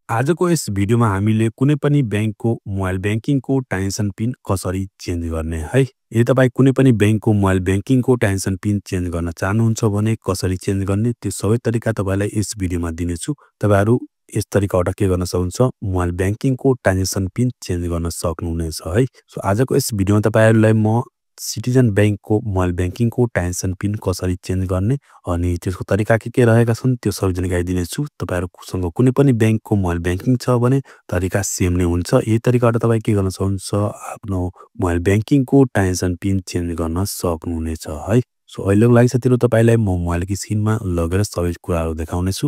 आजको यस भिडियोमा हामीले कुनै पनि ब्याङ्कको मोबाइल ब्याङ्किङको ट्रान्जेक्सन पिन कसरी चेन्ज गर्ने है। यदि तपाईँ कुनै पनि ब्याङ्कको मोबाइल ब्याङ्किङको ट्रान्जेक्सन पिन चेन्ज गर्न चाहनुहुन्छ भने कसरी चेन्ज गर्ने त्यो सबै तरिका तपाईँलाई यस भिडियोमा दिनेछु। तपाईँहरू यस तरिकाबाट के गर्न सक्नुहुन्छ, मोबाइल ब्याङ्किङको ट्रान्जेक्सन पिन चेन्ज गर्न सक्नुहुनेछ है। सो आजको यस भिडियोमा तपाईँहरूलाई म सिटिजन ब्याङ्कको मोबाइल ब्याङ्किङको ट्रान्जेक्सन पिन कसरी चेन्ज गर्ने अनि त्यसको तरिका के रहेका छन् त्यो सबै जानकारी दिनेछु। तपाईँहरूसँग कुनै पनि ब्याङ्कको मोबाइल ब्याङ्किङ छ भने तरिका सेम नै हुन्छ। यही तरिकाबाट तपाईँ के गर्न सक्नुहुन्छ, आफ्नो मोबाइल ब्याङ्किङको ट्रान्जेक्सन पिन चेन्ज गर्न सक्नुहुनेछ है। सो अहिलेको लागि साथीहरू तपाईँलाई म मोबाइलको स्क्रिनमा लगेर सबै कुराहरू देखाउनेछु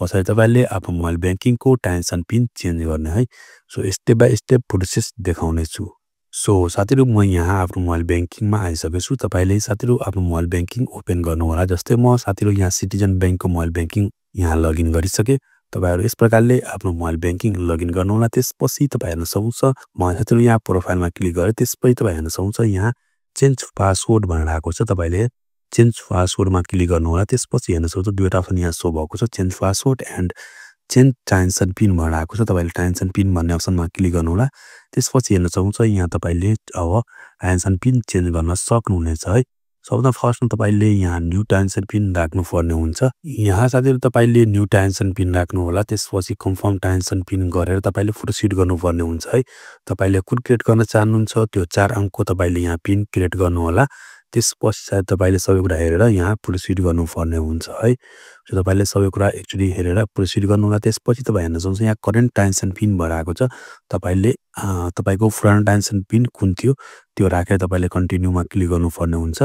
कसरी तपाईँले आफ्नो मोबाइल ब्याङ्किङको ट्रान्जेक्सन पिन चेन्ज गर्ने है। So step by step process देखाउनेछु। सो साथीहरू म यहाँ आफ्नो मोबाइल ब्याङ्किङमा आइसकेको छु। तपाईँले साथीहरू आफ्नो मोबाइल ब्याङ्किङ ओपन गर्नु होला। जस्तै म साथीहरू यहाँ सिटिजन ब्याङ्कको मोबाइल ब्याङ्किङ यहाँ लगइन गरिसकेँ। तपाईँहरू यस प्रकारले आफ्नो मोबाइल ब्याङ्किङ लगइन गर्नु होला। त्यसपछि तपाईँ हेर्न सक्नुहुन्छ, म साथीहरू यहाँ प्रोफाइलमा क्लिक गरेँ। त्यसपछि तपाईँ हेर्न सक्नुहुन्छ यहाँ चेन्ज पासवर्ड भनेर आएको छ। तपाईँले चेन्ज पासवर्डमा क्लिक गर्नु होला। त्यसपछि हेर्न सक्नुहुन्छ दुईवटा अप्सन यहाँ सो भएको छ, change password and change transaction pin भनेर आएको छ। तपाईँले ट्रान्जेक्सन पिन भन्ने अप्सनमा क्लिक गर्नु होला। त्यसपछि हेर्न सक्नुहुन्छ यहाँ तपाईँले अब ट्रान्जेक्सन पिन चेन्ज गर्न सक्नुहुनेछ है। सबभन्दा फर्स्टमा तपाईँले यहाँ न्यू ट्रान्जेक्सन पिन राख्नुपर्ने हुन्छ। यहाँ साथीहरू तपाईँले न्यू ट्रान्जेक्सन पिन राख्नु होला। त्यसपछि कन्फर्म ट्रान्जेक्सन पिन गरेर तपाईँले प्रोसिड गर्नुपर्ने हुन्छ है। तपाईँले कुन क्रिएट गर्न चाहनुहुन्छ त्यो 4 अङ्कको तपाईँले यहाँ पिन क्रिएट गर्नु होला। त्यसपछि सायद तपाईँले सबै कुरा हेरेर यहाँ प्रोसिड गर्नुपर्ने हुन्छ है। सो तपाईँले सबै कुरा एक्चुअली हेरेर प्रोसिड गर्नु होला। त्यसपछि तपाईँ हेर्न सक्नुहुन्छ यहाँ करेन्ट ट्रान्जेक्सन पिन भएर आएको छ। तपाईँले तपाईँको पुरानो ट्रान्जेक्सन पिन कुन थियो त्यो राखेर तपाईँले कन्टिन्यूमा क्लिक गर्नुपर्ने हुन्छ।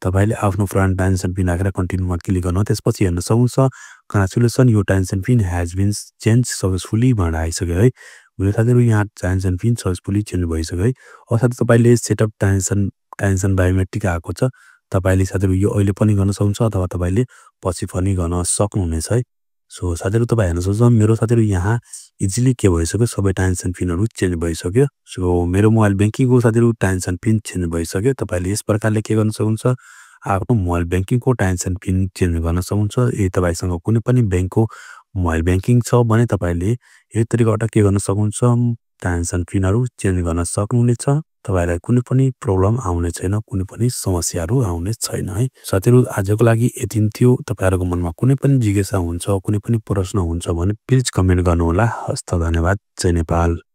तपाईँले आफ्नो पुरानो ट्रान्जेक्सन पिन राखेर कन्टिन्यूमा क्लिक गर्नु। त्यसपछि हेर्न सक्नुहुन्छ कङ्ग्रेचुलेसन यो transaction PIN has been change successfully भनेर आइसक्यो है। साथीहरू यहाँ ट्रान्जेक्सन पिन सक्सेसफुली चेन्ज भइसक्यो है। अर्थात् तपाईँले सेटअप ट्रान्जेक्सन बायोमेट्रिक आएको छ। तपाईँले साथीहरू यो अहिले पनि गर्न सक्नुहुन्छ अथवा तपाईँले पछि पनि गर्न सक्नुहुनेछ है। सो साथीहरू तपाईँ हेर्न सक्नुहुन्छ मेरो साथीहरू यहाँ इजिली के भइसक्यो, सबै ट्रान्जेक्सन पिनहरू चेन्ज भइसक्यो। सो मेरो मोबाइल ब्याङ्किङको साथीहरू ट्रान्जेक्सन पिन चेन्ज भइसक्यो। तपाईँले यस प्रकारले के गर्न सक्नुहुन्छ, आफ्नो मोबाइल ब्याङ्किङको ट्रान्जेक्सन पिन चेन्ज गर्न सक्नुहुन्छ। यदि तपाईँसँग कुनै पनि ब्याङ्कको मोबाइल ब्याङ्किङ छ भने तपाईँले यही तरिकाबाट के गर्न सक्नुहुन्छ, ट्रान्जेक्सन पिनहरू चेन्ज गर्न सक्नुहुनेछ। तपाईँलाई कुनै पनि प्रब्लम आउने छैन, कुनै पनि समस्याहरू आउने छैन है। साथीहरू आजको लागि यति थियो। तपाईँहरूको मनमा कुनै पनि जिज्ञासा हुन्छ, कुनै पनि प्रश्न हुन्छ भने प्लिज कमेन्ट गर्नुहोला। हस्त धन्यवाद। जय नेपाल।